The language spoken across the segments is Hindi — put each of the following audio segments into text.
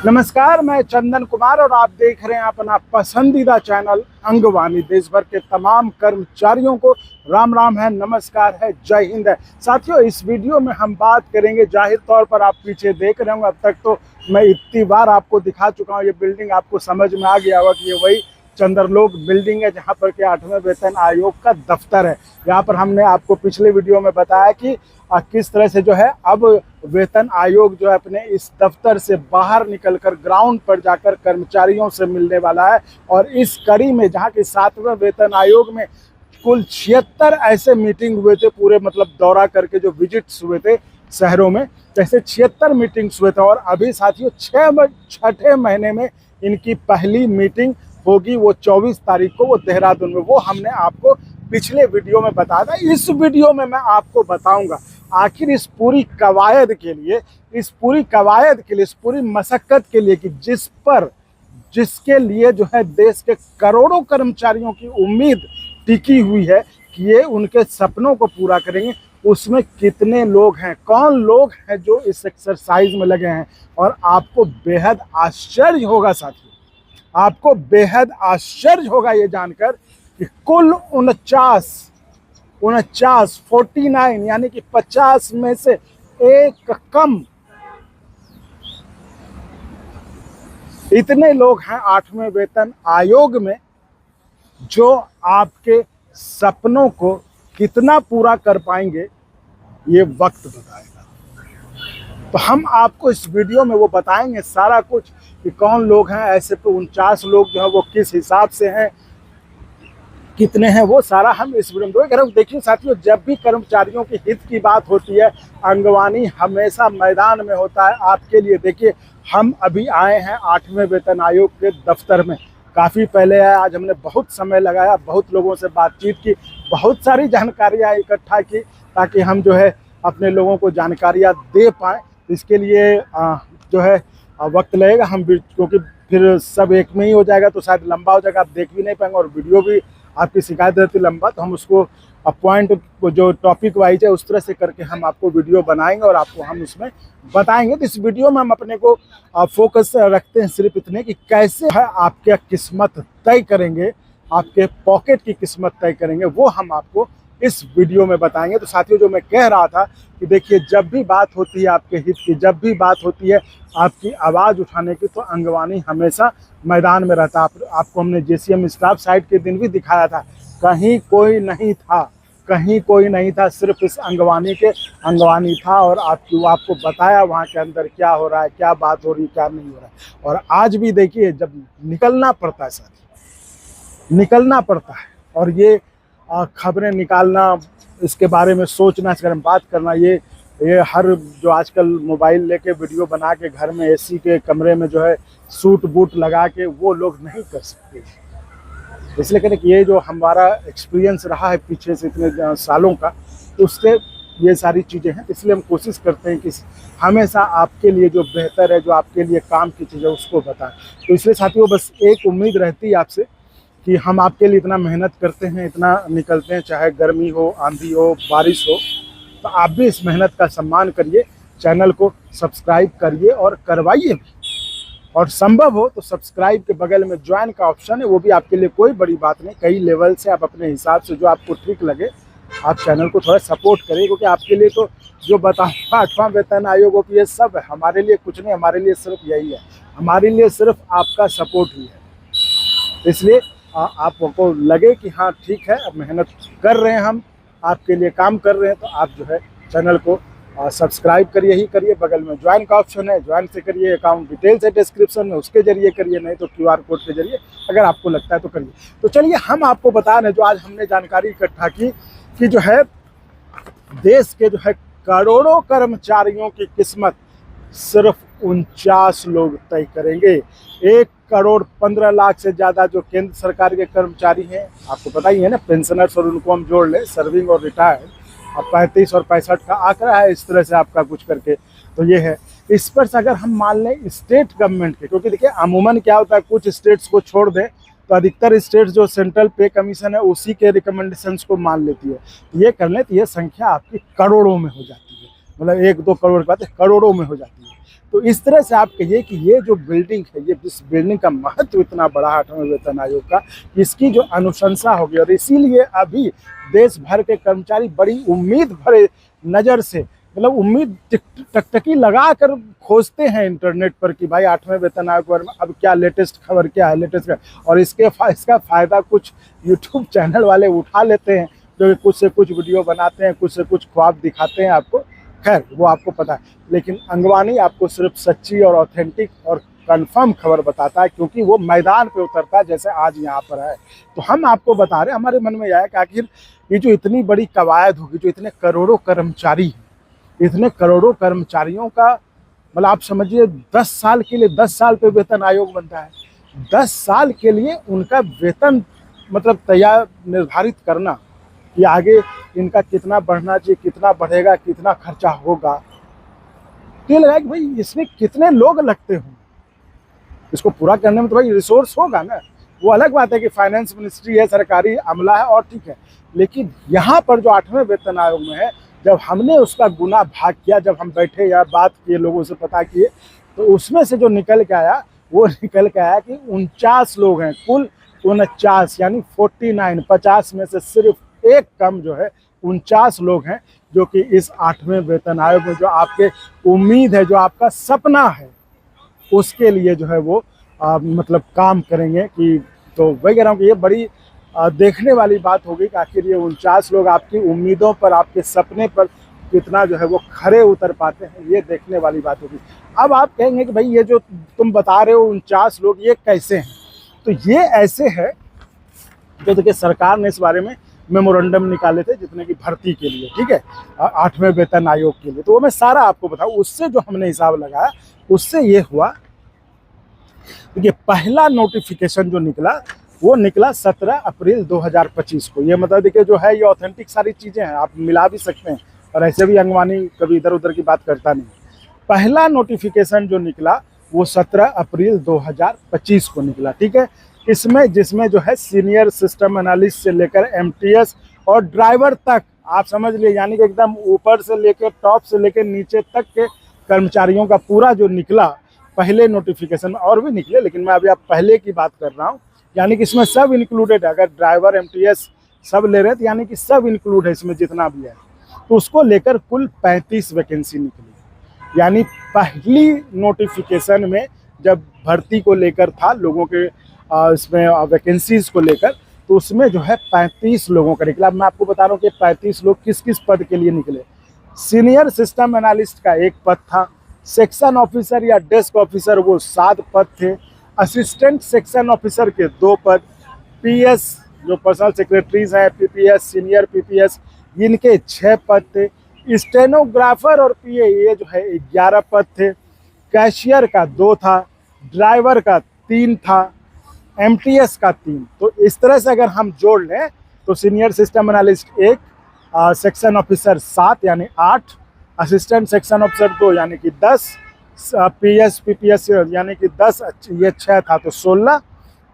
नमस्कार, मैं चंदन कुमार और आप देख रहे हैं अपना पसंदीदा चैनल अंगवानी। देश भर के तमाम कर्मचारियों को राम राम है, नमस्कार है, जय हिंद है। साथियों, इस वीडियो में हम बात करेंगे, जाहिर तौर पर आप पीछे देख रहे होंगे, अब तक तो मैं इतनी बार आपको दिखा चुका हूँ। ये बिल्डिंग आपको समझ में आ गया होगा कि ये वही चंद्रलोक बिल्डिंग है जहाँ पर के 8वें वेतन आयोग का दफ्तर है। यहाँ पर हमने आपको पिछले वीडियो में बताया कि किस तरह से जो है अब वेतन आयोग जो है अपने इस दफ्तर से बाहर निकलकर ग्राउंड पर जाकर कर्मचारियों से मिलने वाला है। और इस कड़ी में जहाँ के 7वें वेतन आयोग में कुल 76 ऐसे मीटिंग हुए थे, पूरे मतलब दौरा करके जो विजिट्स हुए थे शहरों में, जैसे 76 मीटिंग्स हुए थे। और अभी साथियों 6ठे महीने में इनकी पहली मीटिंग होगी, वो 24 तारीख को, वो देहरादून में। वो हमने आपको पिछले वीडियो में बताया था। इस वीडियो में मैं आपको बताऊंगा आखिर इस पूरी कवायद के लिए, इस पूरी मशक्कत के लिए कि जिसके लिए जो है देश के करोड़ों कर्मचारियों की उम्मीद टिकी हुई है कि ये उनके सपनों को पूरा करेंगे, उसमें कितने लोग हैं, कौन लोग हैं जो इस एक्सरसाइज में लगे हैं। और आपको बेहद आश्चर्य होगा साथियों, आपको बेहद आश्चर्य होगा ये जानकर कि कुल 49 यानी कि 50 में से एक कम इतने लोग हैं 8वें वेतन आयोग में जो आपके सपनों को कितना पूरा कर पाएंगे ये वक्त बताएगा। तो हम आपको इस वीडियो में वो बताएंगे सारा कुछ कि कौन लोग हैं ऐसे। तो 49 लोग जो है वो किस हिसाब से हैं, कितने हैं, वो सारा हम इस वीडियो में देखिए। साथियों, जब भी कर्मचारियों के हित की बात होती है, अंगवानी हमेशा मैदान में होता है आपके लिए। देखिए, हम अभी आए हैं 8वें वेतन आयोग के दफ्तर में, काफ़ी पहले आए। आज हमने बहुत समय लगाया, बहुत लोगों से बातचीत की, बहुत सारी जानकारियाँ इकट्ठा की ताकि हम जो है अपने लोगों को जानकारियाँ दे पाएँ। इसके लिए जो है वक्त लगेगा, हम क्योंकि फिर सब एक में ही हो जाएगा तो शायद लंबा हो जाएगा, आप देख भी नहीं पाएंगे। और वीडियो भी आपकी शिकायत रहती लंबा, तो हम उसको पॉइंट जो टॉपिक वाइज है उस तरह से करके हम आपको वीडियो बनाएंगे और आपको हम उसमें बताएंगे। तो इस वीडियो में हम अपने को फोकस रखते हैं सिर्फ इतने कि कैसे है आपके किस्मत तय करेंगे, आपके पॉकेट की किस्मत तय करेंगे, वो हम आपको इस वीडियो में बताएंगे। तो साथियों, जो मैं कह रहा था कि देखिए, जब भी बात होती है आपके हित की, जब भी बात होती है आपकी आवाज़ उठाने की, तो अंगवानी हमेशा मैदान में रहता। आपको हमने JCM स्टाफ साइट के दिन भी दिखाया था, कहीं कोई नहीं था, सिर्फ इस अंगवानी था। और आपको बताया वहाँ के अंदर क्या हो रहा है, क्या बात हो रही है, क्या नहीं हो रहा है। और आज भी देखिए, जब निकलना पड़ता है साथियों, निकलना पड़ता है, और ये खबरें निकालना, इसके बारे में सोचना, इसके बारे में बात करना, ये हर जो आजकल मोबाइल लेके वीडियो बना के घर में AC के कमरे में जो है सूट बूट लगा के वो लोग नहीं कर सकते। इसलिए कहते कि ये जो हमारा एक्सपीरियंस रहा है पीछे से इतने सालों का, तो उससे ये सारी चीज़ें हैं। इसलिए हम कोशिश करते हैं कि हमेशा आपके लिए जो बेहतर है, जो आपके लिए काम की चीज़ है, उसको बताएं। तो इसलिए साथियों, बस एक उम्मीद रहती है आपसे कि हम आपके लिए इतना मेहनत करते हैं, इतना निकलते हैं, चाहे गर्मी हो, आंधी हो, बारिश हो, तो आप भी इस मेहनत का सम्मान करिए, चैनल को सब्सक्राइब करिए और करवाइए भी। और संभव हो तो सब्सक्राइब के बगल में ज्वाइन का ऑप्शन है, वो भी आपके लिए कोई बड़ी बात नहीं। कई लेवल से आप अपने हिसाब से जो आपको ठीक लगे आप चैनल को थोड़ा सपोर्ट करिए, क्योंकि आपके लिए तो जो बताऊँगा 8वां वेतन आयोग की ये सब है, हमारे लिए कुछ नहीं, हमारे लिए सिर्फ यही है, हमारे लिए सिर्फ आपका सपोर्ट ही है। इसलिए आपको लगे कि हाँ ठीक है, अब मेहनत कर रहे हैं, हम आपके लिए काम कर रहे हैं, तो आप जो है चैनल को सब्सक्राइब करिए ही करिए। बगल में ज्वाइन का ऑप्शन है, ज्वाइन से करिए। अकाउंट डिटेल्स है डिस्क्रिप्शन में, उसके जरिए करिए, नहीं तो QR कोड के जरिए अगर आपको लगता है तो करिए। तो चलिए, हम आपको बता रहे हैं जो आज हमने जानकारी इकट्ठा की कि जो है देश के जो है करोड़ों कर्मचारियों की किस्मत सिर्फ 49 लोग तय करेंगे। 1,15,00,000 से ज़्यादा जो केंद्र सरकार के कर्मचारी हैं, आपको पता ही है ना, पेंशनर्स, और उनको हम जोड़ लें सर्विंग और रिटायर्ड, अब 35 और 65 का आंकड़ा है इस तरह से आपका कुछ करके। तो ये है। इस पर से अगर हम मान लें स्टेट गवर्नमेंट के, क्योंकि देखिए अमूमन क्या होता है, कुछ स्टेट्स को छोड़ दें तो अधिकतर स्टेट्स जो सेंट्रल पे कमीशन है उसी के रिकमेंडेशंस को मान लेती है। ये कर लें तो ये संख्या आपकी करोड़ों में हो जाती है, मतलब 1-2 करोड़ की बात है, करोड़ों में हो जाती है। तो इस तरह से आप कहिए कि ये जो बिल्डिंग है, ये इस बिल्डिंग का महत्व इतना बड़ा 8वें वेतन आयोग का, इसकी जो अनुशंसा होगी, और इसीलिए अभी देश भर के कर्मचारी बड़ी उम्मीद भरे नज़र से, मतलब उम्मीद टकटकी लगा कर खोजते हैं इंटरनेट पर कि भाई 8वें वेतन आयोग पर अब क्या लेटेस्ट खबर, क्या है लेटेस्ट खबर। और इसका फ़ायदा कुछ यूट्यूब चैनल वाले उठा लेते हैं, जो कुछ से कुछ वीडियो बनाते हैं, कुछ से कुछ ख्वाब दिखाते हैं आपको। खैर वो आपको पता है, लेकिन अंगवानी आपको सिर्फ सच्ची और ऑथेंटिक और कंफर्म खबर बताता है, क्योंकि वो मैदान पे उतरता है, जैसे आज यहाँ पर है। तो हम आपको बता रहे हैं, हमारे मन में यह है कि आखिर ये जो इतनी बड़ी कवायद होगी, जो इतने करोड़ों कर्मचारी हैं, इतने करोड़ों कर्मचारियों का, मतलब आप समझिए 10 साल के लिए 10 साल पे वेतन आयोग बनता है। 10 साल के लिए उनका वेतन मतलब तैयार निर्धारित करना कि आगे इनका कितना बढ़ना चाहिए, कितना बढ़ेगा, कितना खर्चा होगा। तो ये लगा कि भाई इसमें कितने लोग लगते हों, इसको पूरा करने में तो भाई रिसोर्स होगा ना। वो अलग बात है कि फाइनेंस मिनिस्ट्री है, सरकारी अमला है और ठीक है, लेकिन यहाँ पर जो 8वें वेतन आयोग में है, जब हमने उसका गुना भाग किया, जब हम बैठे या बात किए, लोगों से पता किए, तो उसमें से जो निकल के आया वो निकल के आया कि 49 लोग हैं, कुल 49 यानी 49, 50 में से सिर्फ एक कम जो है 49 लोग हैं, जो कि इस 8वें वेतन आयोग में जो आपके उम्मीद है, जो आपका सपना है, उसके लिए जो है वो मतलब काम करेंगे। कि तो वही कह रहा हूँ कि ये बड़ी देखने वाली बात होगी कि आखिर ये 49 लोग आपकी उम्मीदों पर, आपके सपने पर कितना जो है वो खरे उतर पाते हैं, ये देखने वाली बात होगी। अब आप कहेंगे कि भाई ये जो तुम बता रहे हो 49 लोग, ये कैसे हैं? तो ये ऐसे है जो देखिए सरकार ने इस बारे में मेमोरेंडम निकाले थे, जितने की भर्ती के लिए, ठीक है, 8वें वेतन आयोग के लिए। तो वो मैं सारा आपको बताऊँ, उससे जो हमने हिसाब लगाया उससे ये हुआ। देखिए पहला नोटिफिकेशन जो निकला वो निकला 17 अप्रैल 2025 को। ये मतलब देखिए जो है ये ऑथेंटिक सारी चीज़ें हैं, आप मिला भी सकते हैं, और ऐसे भी अंगवानी कभी इधर उधर की बात करता नहीं। पहला नोटिफिकेशन जो निकला वो 17 अप्रैल 2025 को निकला, ठीक है। इसमें जिसमें जो है सीनियर सिस्टम एनालिस्ट से लेकर MTS और ड्राइवर तक, आप समझ लिए, यानी कि एकदम ऊपर से लेकर टॉप से लेकर नीचे तक के कर्मचारियों का पूरा जो निकला पहले नोटिफिकेशन में, और भी निकले, लेकिन मैं अभी आप पहले की बात कर रहा हूँ। यानी कि इसमें सब इंक्लूडेड है, अगर ड्राइवर MTS सब ले रहे हैं तो यानी कि सब इंक्लूड है इसमें जितना भी है। तो उसको लेकर कुल 35 वैकेंसी निकली। यानी पहली नोटिफिकेशन में जब भर्ती को लेकर था, लोगों के इसमें वैकेंसीज को लेकर, तो उसमें जो है 35 लोगों का निकला। मैं आपको बता रहा हूँ कि 35 लोग किस किस पद के लिए निकले। सीनियर सिस्टम एनालिस्ट का एक पद था, सेक्शन ऑफिसर या डेस्क ऑफिसर वो 7 पद थे, असिस्टेंट सेक्शन ऑफिसर के 2 पद, PS जो पर्सनल सेक्रेटरीज हैं, PPS सीनियर PPS इनके 6 पद थे, स्टेनोग्राफर और PA ये जो है 11 पद थे, कैशियर का 2 था, ड्राइवर का 3 था, MTS का 3। तो इस तरह से अगर हम जोड़ लें तो senior system analyst 1, section officer 7 यानी 8, असिस्टेंट सेक्शन ऑफिसर 2 यानी कि 10, PS PPS यानी कि 10, ये 6 था तो 16,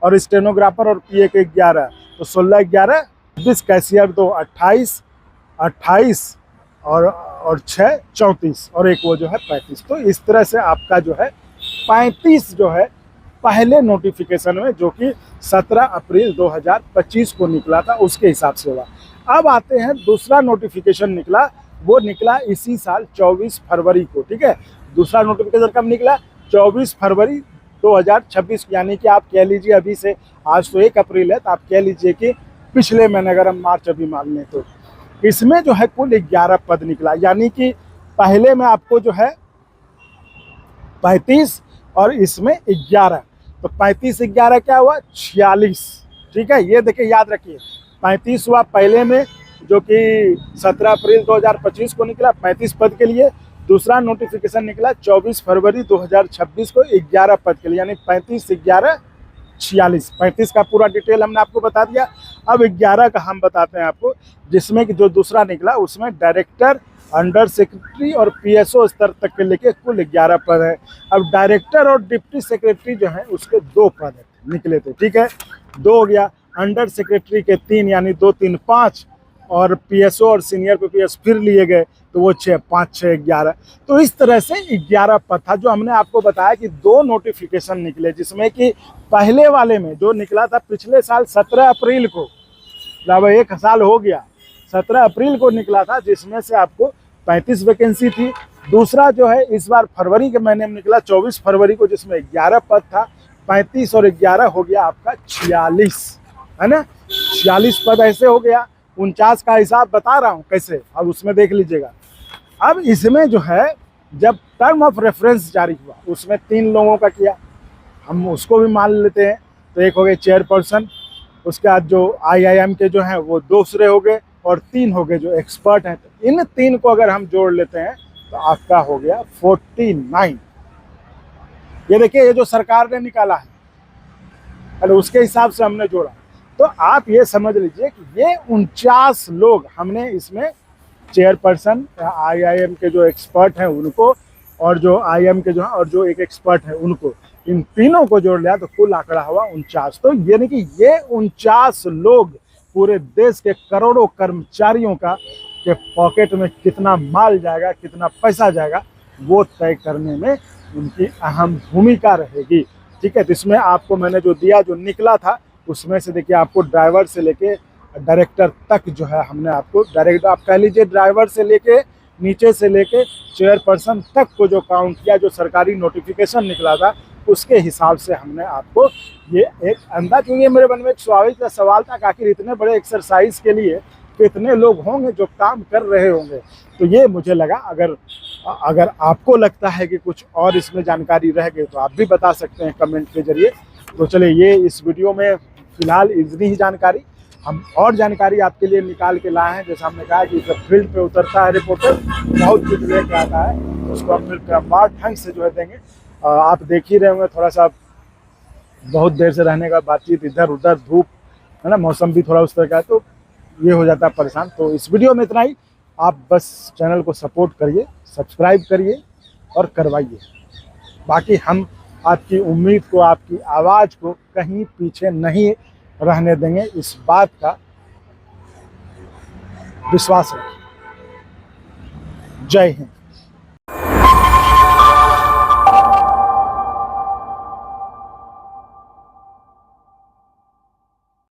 और स्टेनोग्राफर और PA के 11, तो 16 11 20, कैशियर 2 28 और 6 34, और एक वो जो है 35। तो इस तरह से आपका जो है 35 जो है पहले नोटिफिकेशन में, जो कि 17 अप्रैल 2025 को निकला था, उसके हिसाब से हुआ। अब आते हैं दूसरा नोटिफिकेशन निकला, वो निकला इसी साल 24 फरवरी को, ठीक है। दूसरा नोटिफिकेशन कब निकला? 24 फरवरी 2026, यानी कि आप कह लीजिए अभी से, आज तो 1 अप्रैल है, तो आप कह लीजिए कि पिछले महीने, अगर हम मार्च अभी मान लें तो इसमें जो है कुल 11 पद निकला। यानी कि पहले में आपको जो है 35 और इसमें 11, तो 35 11 क्या हुआ? 46, ठीक है। ये देखिए याद रखिए, 35 हुआ पहले में, जो कि 17 अप्रैल 2025 को निकला 35 पद के लिए। दूसरा नोटिफिकेशन निकला 24 फरवरी 2026 को 11 पद के लिए, यानी 35 11 46। 35 का पूरा डिटेल हमने आपको बता दिया। अब 11 का हम बताते हैं आपको, जिसमें कि जो दूसरा निकला उसमें डायरेक्टर, अंडर सेक्रेटरी और PSO स्तर तक के लेके कुल 11 पद है। अब डायरेक्टर और डिप्टी सेक्रेटरी जो है उसके 2 पद निकले थे, ठीक है, 2 हो गया। अंडर सेक्रेटरी के 3 यानी 2 3 5, और पीएसओ और सीनियर पीपीएस फिर लिए गए तो वो 6, 5, 6, 11। तो इस तरह से 11 पद था। जो हमने आपको बताया कि 2 नोटिफिकेशन निकले, जिसमें कि पहले वाले में जो निकला था पिछले साल 17 अप्रैल को, मतलब 1 साल हो गया, 17 अप्रैल को निकला था, जिसमें से आपको 35 वैकेंसी थी। दूसरा जो है इस बार फरवरी के महीने में निकला 24 फरवरी को, जिसमें 11 पद था। 35 और 11 हो गया आपका 46, है ना। 46 पद ऐसे हो गया। 49 का हिसाब बता रहा हूँ कैसे, अब उसमें देख लीजिएगा। अब इसमें जो है जब टर्म ऑफ रेफरेंस जारी हुआ उसमें 3 लोगों का किया, हम उसको भी मान लेते हैं। तो एक हो गए चेयरपर्सन, उसके बाद जो IIM के जो हैं वो दूसरे हो गए, और 3 हो गए जो एक्सपर्ट हैं। तो इन 3 को अगर हम जोड़ लेते हैं तो आपका हो गया 49। ये देखिए, ये जो सरकार ने निकाला है, अरे उसके हिसाब से हमने जोड़ा। तो आप ये समझ लीजिए कि ये 49 लोग हमने इसमें चेयरपर्सन, IIM के जो एक्सपर्ट हैं उनको, और जो IIM के जो हैं और जो एक एक्सपर्ट है उनको, इन तीनों को जोड़ लिया तो कुल आंकड़ा हुआ 49। तो यानी कि ये 49 लोग पूरे देश के करोड़ों कर्मचारियों का के पॉकेट में कितना माल जाएगा, कितना पैसा जाएगा, वो तय करने में उनकी अहम भूमिका रहेगी। ठीक है, तो इसमें आपको मैंने जो दिया, जो निकला था, उसमें से देखिए आपको ड्राइवर से लेके डायरेक्टर तक जो है हमने आपको डायरेक्ट, आप कह लीजिए ड्राइवर से लेके नीचे से लेके चेयरपर्सन तक को जो काउंट किया, जो सरकारी नोटिफिकेशन निकला था उसके हिसाब से हमने आपको ये एक अंदाज, क्योंकि मेरे मन में एक स्वाभाविक सवाल था कि आखिर इतने बड़े एक्सरसाइज के लिए कितने लोग होंगे जो काम कर रहे होंगे। तो ये मुझे लगा, अगर आपको लगता है कि कुछ और इसमें जानकारी रह गई तो आप भी बता सकते हैं कमेंट के जरिए। तो चलिए, ये इस वीडियो में फिलहाल इतनी ही जानकारी। हम और जानकारी आपके लिए निकाल के लाए हैं। जैसा हमने कहा कि जब फील्ड पे उतरता है रिपोर्टर, बहुत कुछ लेके आता है, उसको हम फिर क्रमवार ढंग से जो है देंगे। आप देख ही रहे होंगे, थोड़ा सा बहुत देर से रहने का बातचीत, इधर उधर धूप है ना, मौसम भी थोड़ा उस तरह का है, तो ये हो जाता है परेशान। तो इस वीडियो में इतना ही। आप बस चैनल को सपोर्ट करिए, सब्सक्राइब करिए और करवाइए। बाकी हम आपकी उम्मीद को, आपकी आवाज़ को कहीं पीछे नहीं रहने देंगे, इस बात का विश्वास रखें। जय हिंद।